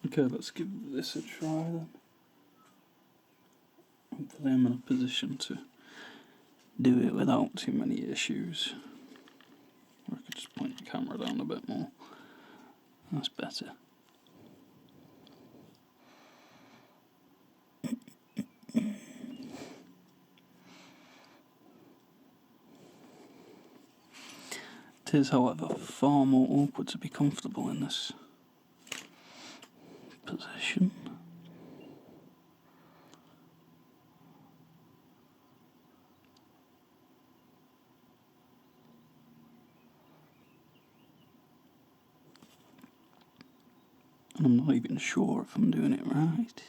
Okay, let's give this a try then. Hopefully I'm in a position to do it without too many issues. Or I could just point the camera down a bit more. That's better. It is, however, far more awkward to be comfortable in this position. And I'm not even sure if I'm doing it right.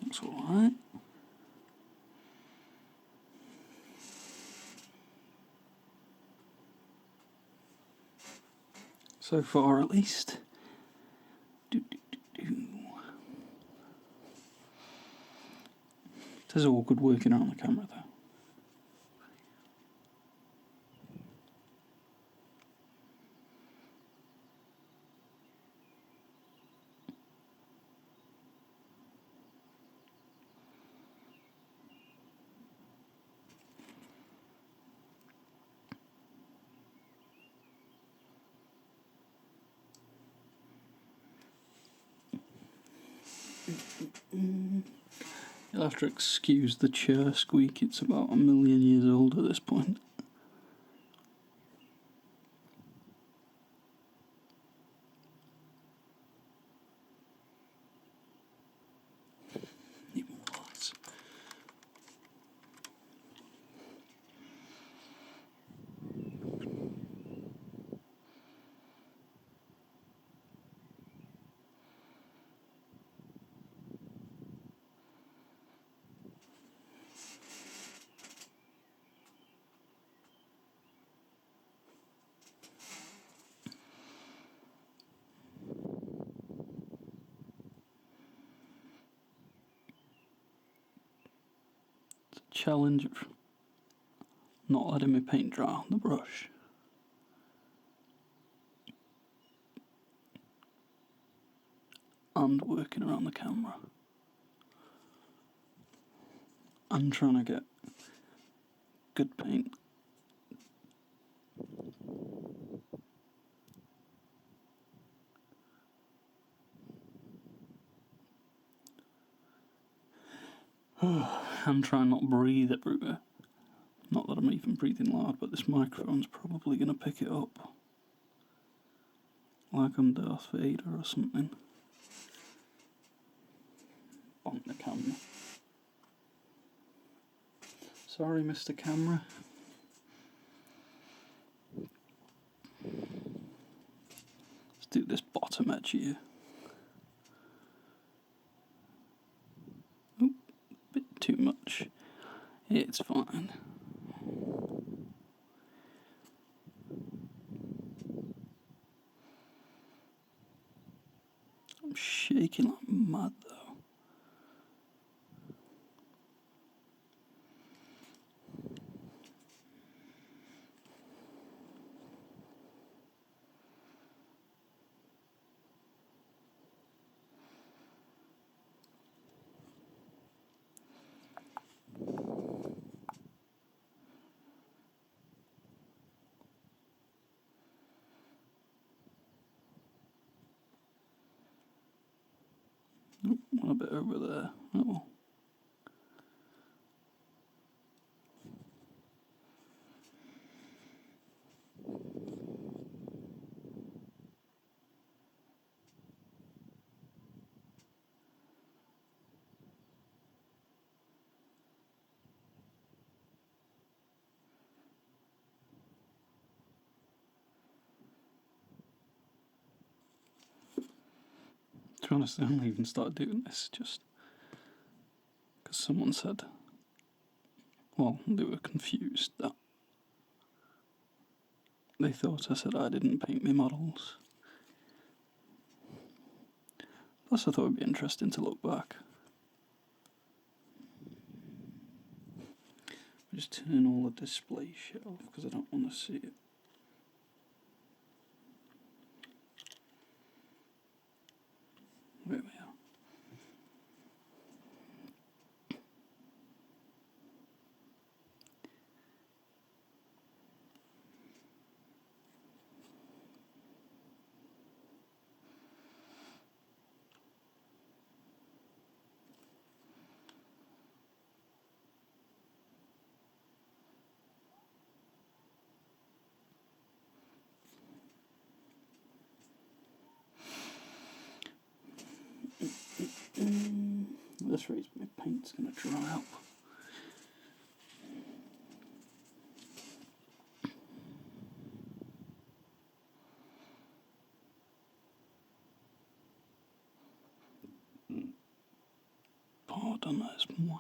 That's alright. So far, at least. It is awkward working around the camera, though. You'll have to excuse the chair squeak, it's about 1,000,000 years old at this point. Need more lights. Challenge of not letting me paint dry on the brush. And working around the camera. And trying to get good paint. And trying not to breathe everywhere. Not that I'm even breathing loud, but this microphone's probably going to pick it up. Like I'm Darth Vader or something. Bonk the camera. Sorry, Mr. Camera. Let's do this bottom edge here. Oop, bit too much. It's fine. I'm shaking like mad though. Oop, one a bit over there. Oh. To be honest, I only even started doing this just because someone said, well, they were confused that they thought I said I didn't paint me models. Plus, I thought it'd be interesting to look back. just turn all the display shit off because I don't want to see it. There we are. This rate my paint's going to dry up. Pardonnez-moi.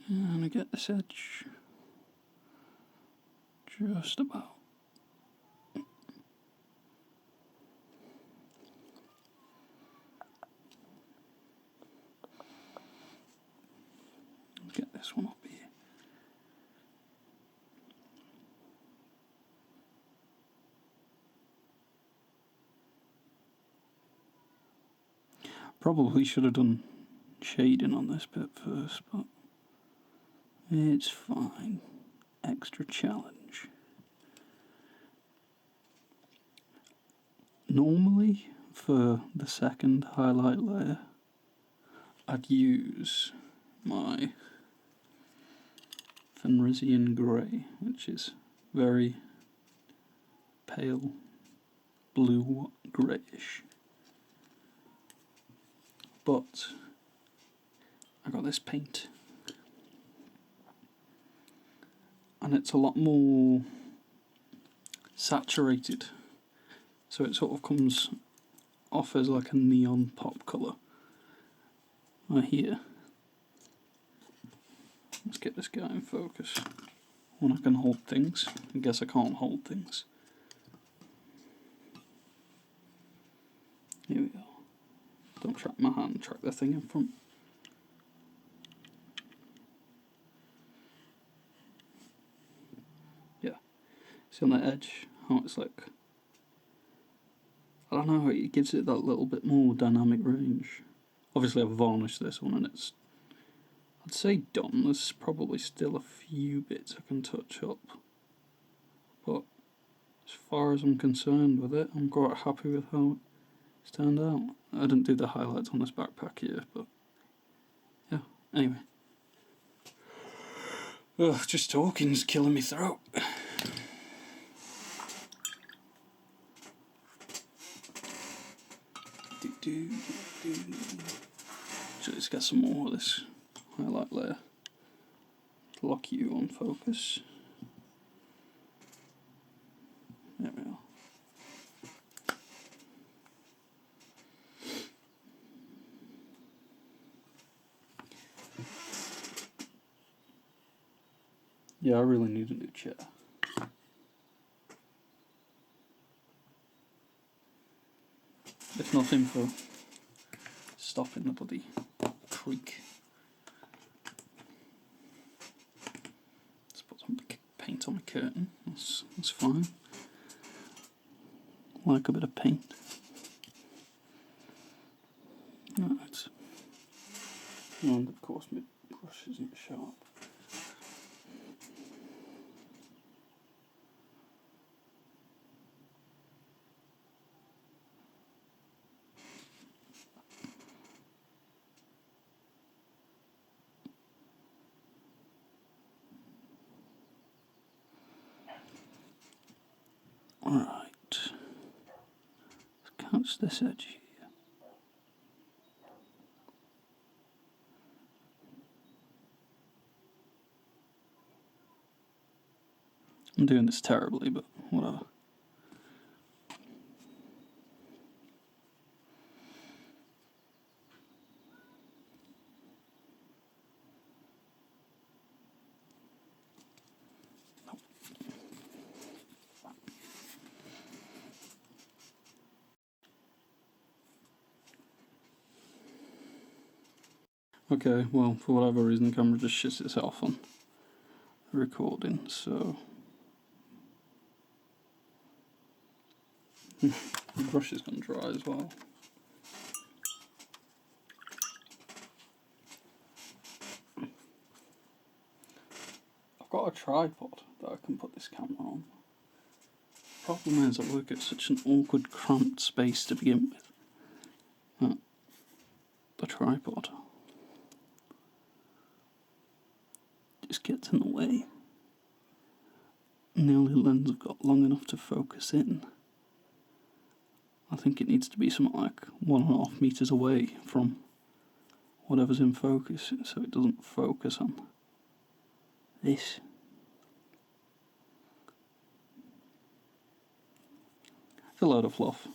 And I get this edge just about. Get this one up here. Probably should have done shading on this bit first, but it's fine. Extra challenge. Normally, for the second highlight layer, I'd use my Fenrisian Grey, which is very pale blue greyish. But I got this paint, and it's a lot more saturated, so it sort of comes off as like a neon pop colour. Right here. Let's get this guy in focus. When I can hold things. I guess I can't hold things. Here we go. Don't track my hand, track the thing in front. Yeah. See on the edge how it's like, I don't know, it gives it that little bit more dynamic range. Obviously I've varnished this one and it's, I'd say done. There's probably still a few bits I can touch up, but as far as I'm concerned with it, I'm quite happy with how it turned out. I didn't do the highlights on this backpack here, but yeah, anyway. Ugh, just talking's killing me throat. So let's get some more of this highlight layer. Lock you on focus. There we are. Yeah, I really need a new chair. If nothing for stopping the bloody creak. Let's put some paint on the curtain. That's fine. Like a bit of paint. Right. And of course my brush isn't sharp. Alright. Let's catch this edge here. I'm doing this terribly, but whatever. Okay, well, for whatever reason, the camera just shits itself on recording, so. The brush is going to dry as well. I've got a tripod that I can put this camera on. Problem is, I work at such an awkward, cramped space to begin with. The tripod just gets in the way. And the only lens I've got long enough to focus in. I think it needs to be something like 1.5 meters away from whatever's in focus, so it doesn't focus on this. It's a load of fluff.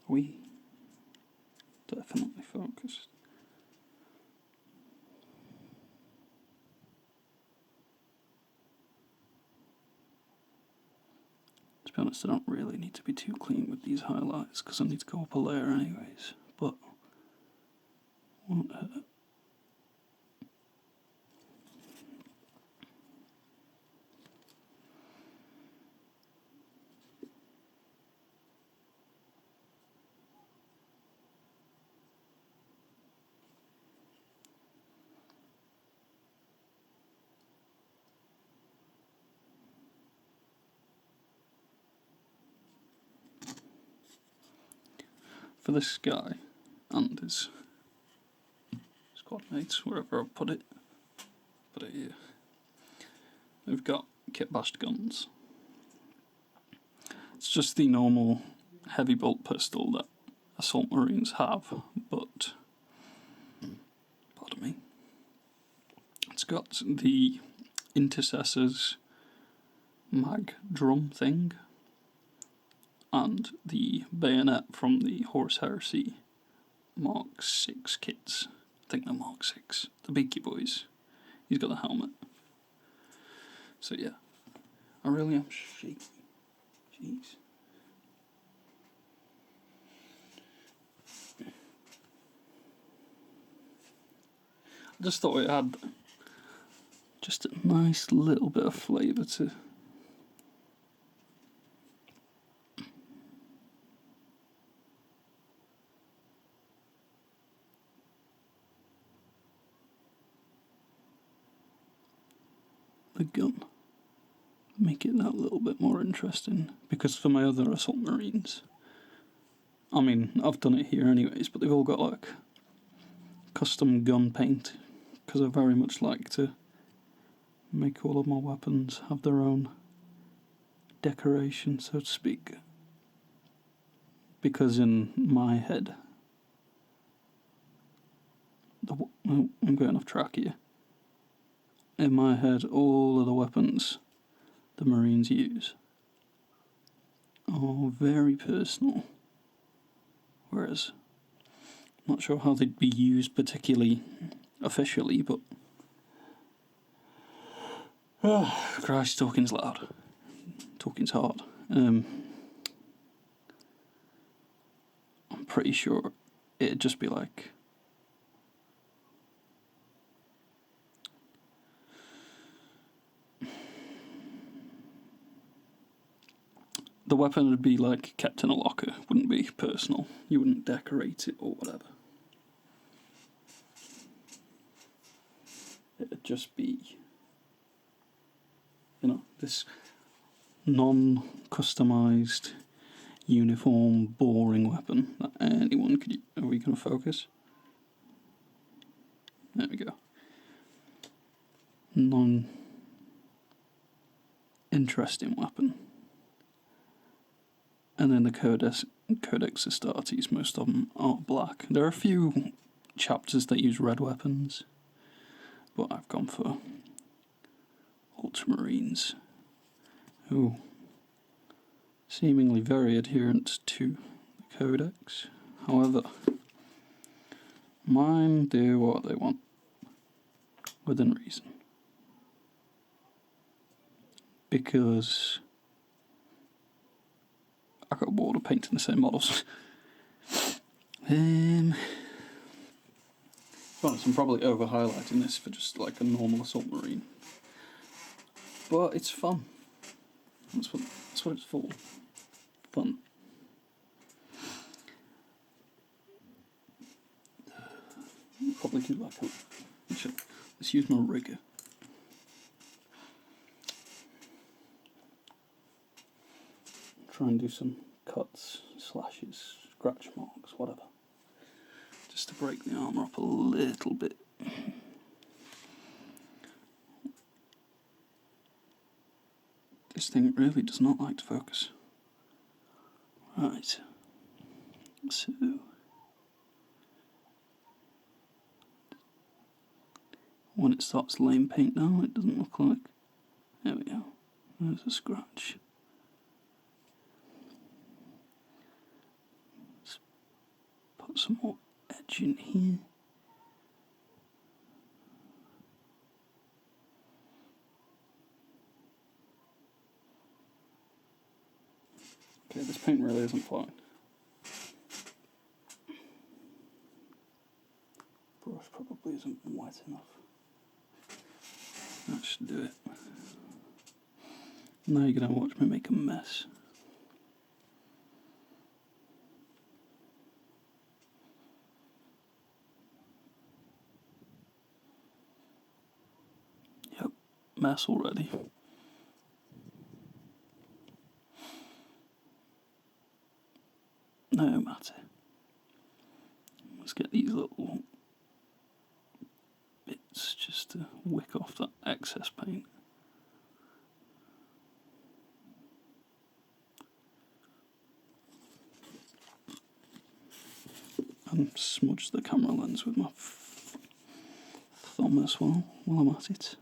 We definitely focused. To be honest, I don't really need to be too clean with these highlights because I need to go up a layer anyways, but won't hurt. For this guy and his squad mates, wherever I put it here. They've got kit bashed guns. It's just the normal heavy bolt pistol that assault marines have, but pardon me. It's got the Intercessor's mag drum thing and the bayonet from the Horus Heresy Mark 6 kits. I think they're Mark 6. The Beaky Boys. He's got the helmet. So yeah. I really am shaky. Jeez. I just thought it had just a nice little bit of flavour to the gun. Make it that little bit more interesting. Because for my other assault marines, I mean, I've done it here anyways, but they've all got like custom gun paint. Because I very much like to make all of my weapons have their own decoration, so to speak. Because in my head, I'm going off track here. In my head, all of the weapons the Marines use are very personal. Whereas, I'm not sure how they'd be used particularly officially, but Christ, talking's loud. Talking's hard. I'm pretty sure it'd just be like the weapon would be like kept in a locker, wouldn't be personal. You wouldn't decorate it or whatever. It'd just be, you know, this non-customised, uniform, boring weapon that anyone could. Are we going to focus? There we go. Non-interesting weapon. And then the Codex Astartes, most of them are black. There are a few chapters that use red weapons, but I've gone for Ultramarines, who seemingly very adherent to the codex. However, mine do what they want, within reason. Because I got bored of painting the same models. To be honest, I'm probably over highlighting this for just like a normal assault marine. But it's fun. That's what it's for. Fun. Probably do like let's use my rigger. Try and do some cuts, slashes, scratch marks, whatever. Just to break the armour up a little bit. This thing really does not like to focus. Right. So when it starts laying paint down, it doesn't look like. There we go. There's a scratch. Let's put some more edge in here. Okay, this paint really isn't fine. Brush probably isn't white enough. That should do it. Now you're going to watch me make a mess. Yep, mess already. No matter. Let's get these little bits just to wick off that excess paint. And smudge the camera lens with my thumb as well while I'm at it.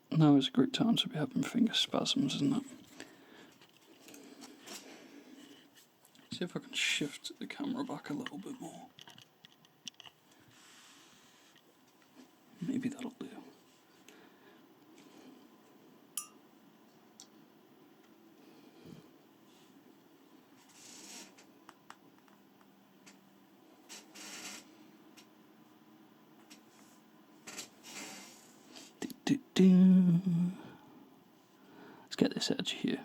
Now is a great time to be having finger spasms, isn't it? See if I can shift the camera back a little bit more. Maybe that'll do. Let's get this edge here.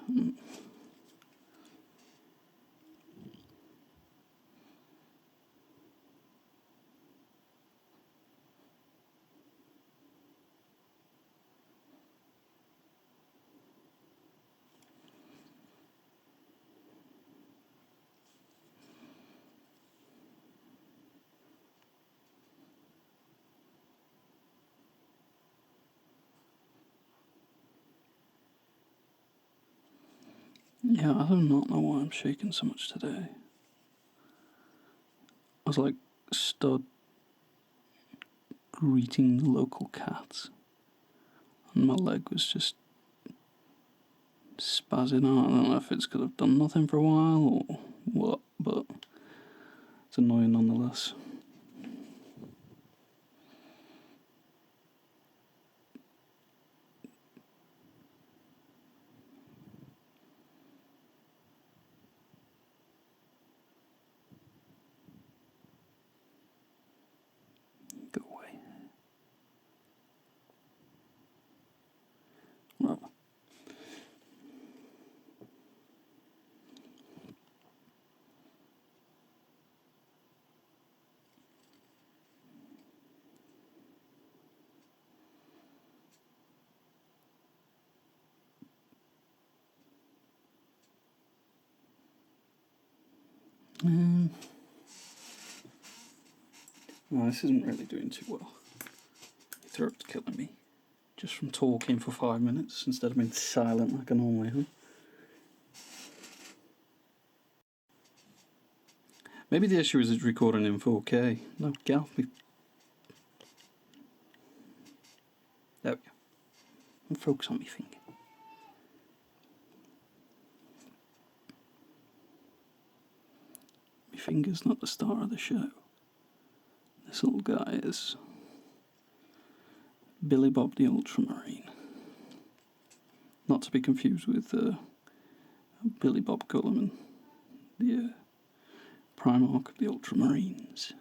Yeah, I do not know why I'm shaking so much today. I was like stood greeting the local cats, and my leg was just spazzing out. I don't know if it's because I've done nothing for a while or what, but it's annoying nonetheless. Go away. Right. No, this isn't really doing too well. My throat's killing me. Just from talking for 5 minutes instead of being silent like I normally am. Maybe the issue is it's recording in 4K. No, get off me. There we go. And focus on my finger. My finger's not the star of the show. This little guy is Billy Bob the Ultramarine. Not to be confused with Billy Bob Gulliman, the Primarch of the Ultramarines.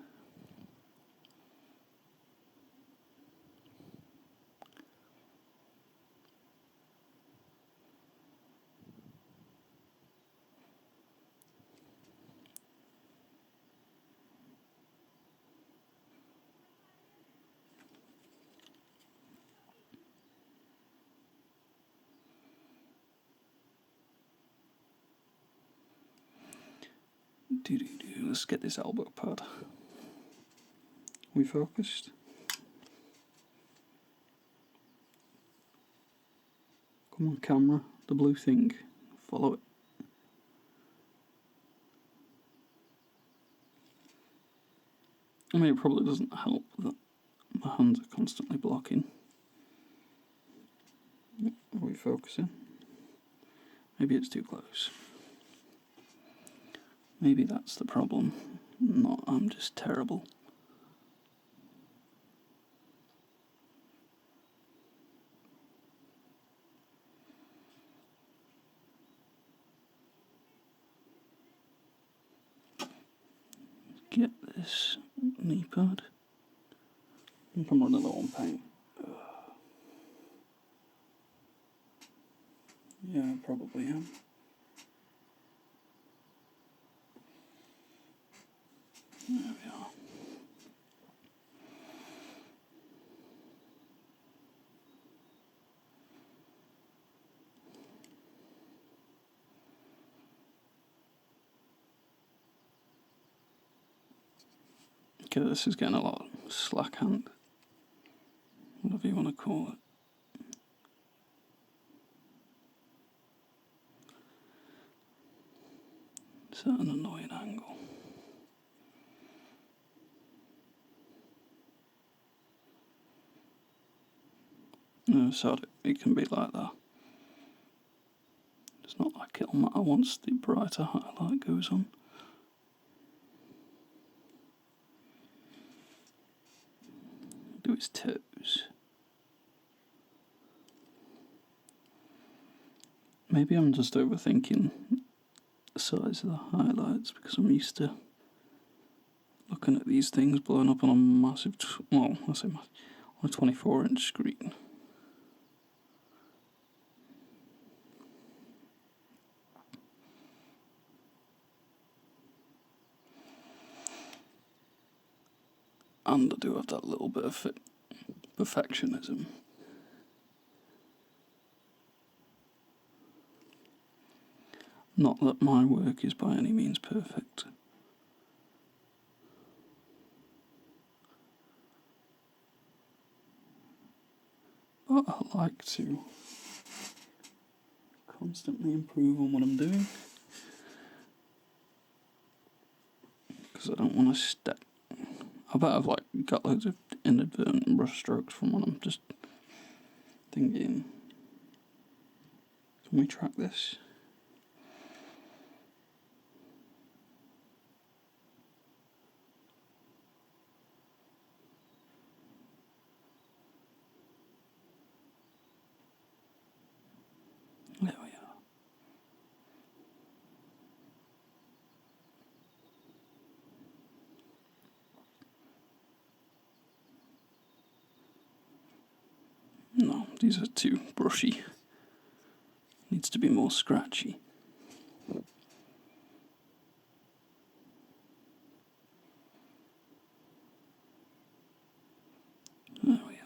Let's get this elbow pad. We focused? Come on, camera. The blue thing. Follow it. I mean, it probably doesn't help that my hands are constantly blocking. Are we focusing? Maybe it's too close. Maybe that's the problem. Not, I'm just terrible. Get this knee pad. I think I'm running low on paint. Yeah, I probably am. There we are. Okay, this is getting a lot of slack hand. Whatever you want to call it. It's at an annoying angle. No, sorry, it can be like that. It's not like it'll matter once the brighter highlight goes on. Do his toes. Maybe I'm just overthinking the size of the highlights because I'm used to looking at these things blowing up on a massive, well, I say massive, on a 24-inch screen. And I do have that little bit of perfectionism. Not that my work is by any means perfect. But I like to constantly improve on what I'm doing. Because I don't want to step. I bet I've got loads of inadvertent brush strokes from when I'm just thinking, can we track this? There we are. No, these are too brushy. Needs to be more scratchy. There we are.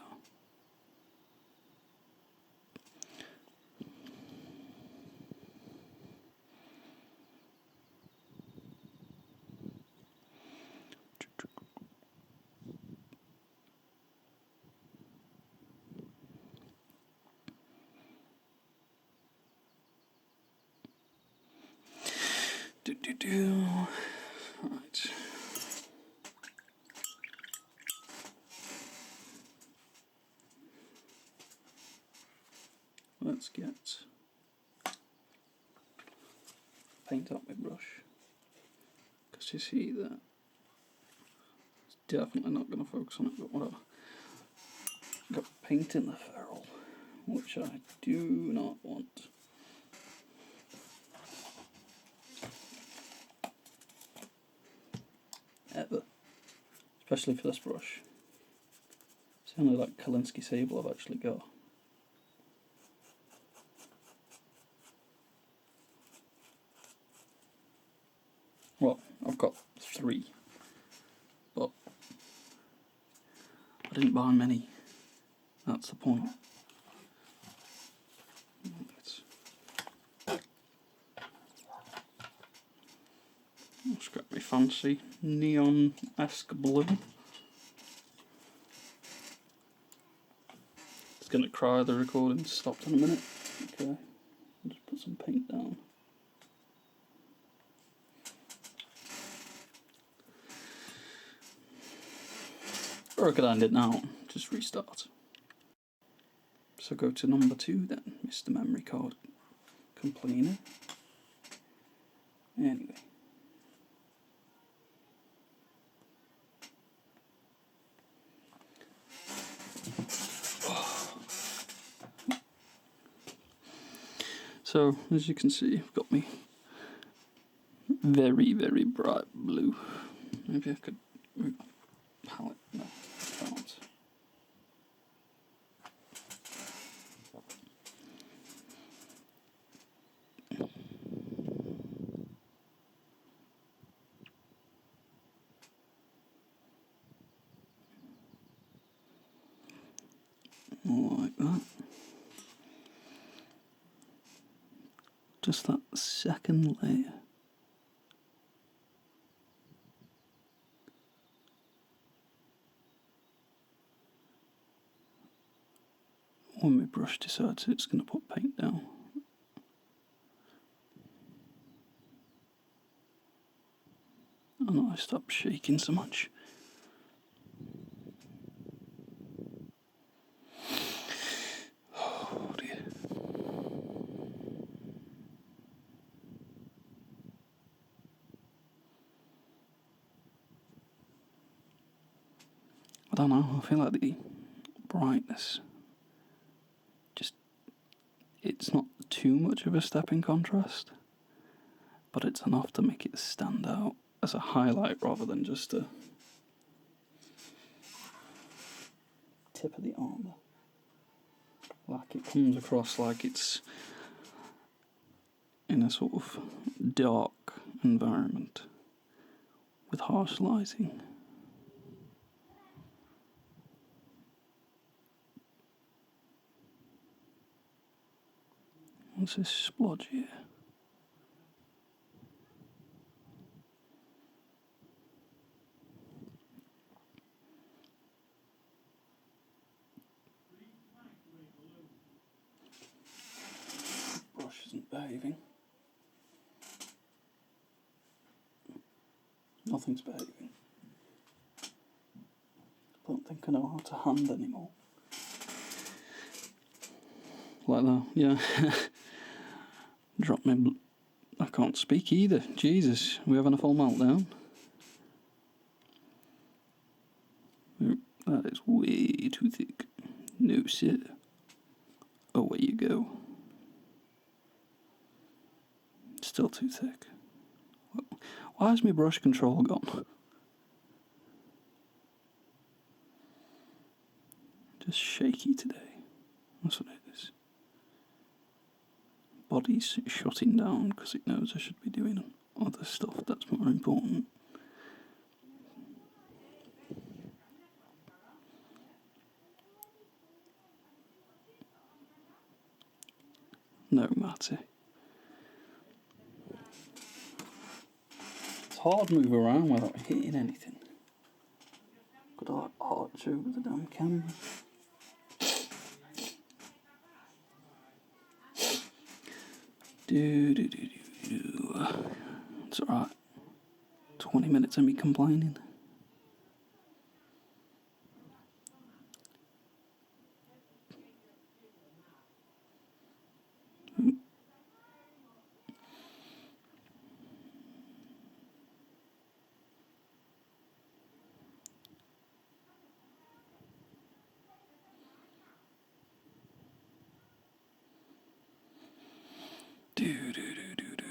Right. let's get paint out my brush, because you see that it's definitely not going to focus on it, but whatever. Got paint in the ferrule, which I do not want. Ever. Especially for this brush. It's the only like Kolinsky Sable I've actually got. Well, I've got 3, but I didn't buy many. That's the point. Let's get my fancy neon-esque blue. It's gonna cry the recording stopped in a minute. Okay, I'll just put some paint down. Or I could end it now, just restart. So go to number 2 then, Mr. Memory Card Complainer. Anyway. So, as you can see, I've got me very, very bright blue. Maybe I could move my palette. No, I can't. Like that. Just that second layer. When my brush decides it's going to put paint down. And I stop shaking so much. Oh dear. I don't know, I feel like the brightness just, it's not too much of a step in contrast, but it's enough to make it stand out as a highlight rather than just a tip of the armour. Like it comes across like it's in a sort of dark environment with harsh lighting. What's this splodge here? Brush isn't behaving. Nothing's behaving. I don't think I know how to hand anymore. Like that, yeah. Drop my I can't speak either. Jesus, are we having a full meltdown? That is way too thick. No, sir. Away you go. Still too thick. Why is my brush control gone? Just shaky today. That's what it is. Body's shutting down because it knows I should be doing other stuff that's more important. No matter. It's hard to move around without hitting anything. Gotta like arch over the damn camera. It's alright. 20 minutes of me complaining. Do, do, do, do, do.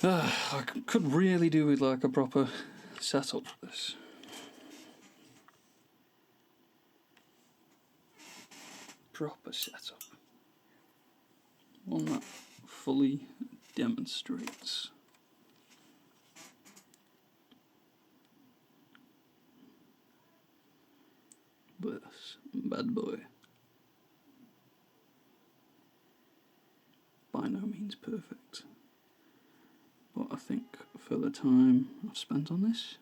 I could really do with like a proper setup for this. Proper setup. One that fully demonstrates this bad boy. By no means perfect, but I think for the time I've spent on this,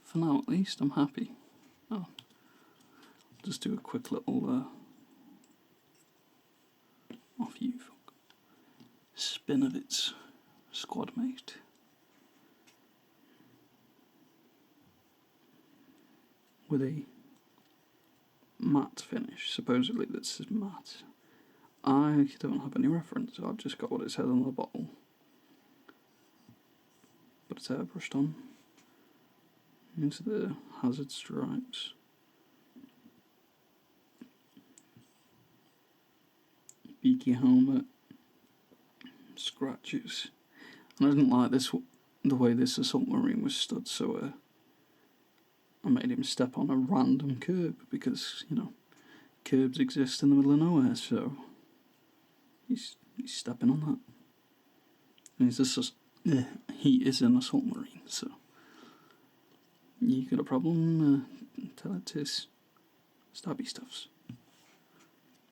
for now at least, I'm happy. I'll just do a quick little off you fuck spin of its squad mate. With a matte finish. Supposedly this is matte. I don't have any reference, I've just got what it says on the bottle. But it's airbrushed on into the hazard stripes. Beaky helmet, scratches. And I didn't like this, the way this assault marine was stood, so I made him step on a random curb because, you know, curbs exist in the middle of nowhere, so he's stepping on that. And he is an assault marine, so you got a problem, tell it to his stabby stuffs.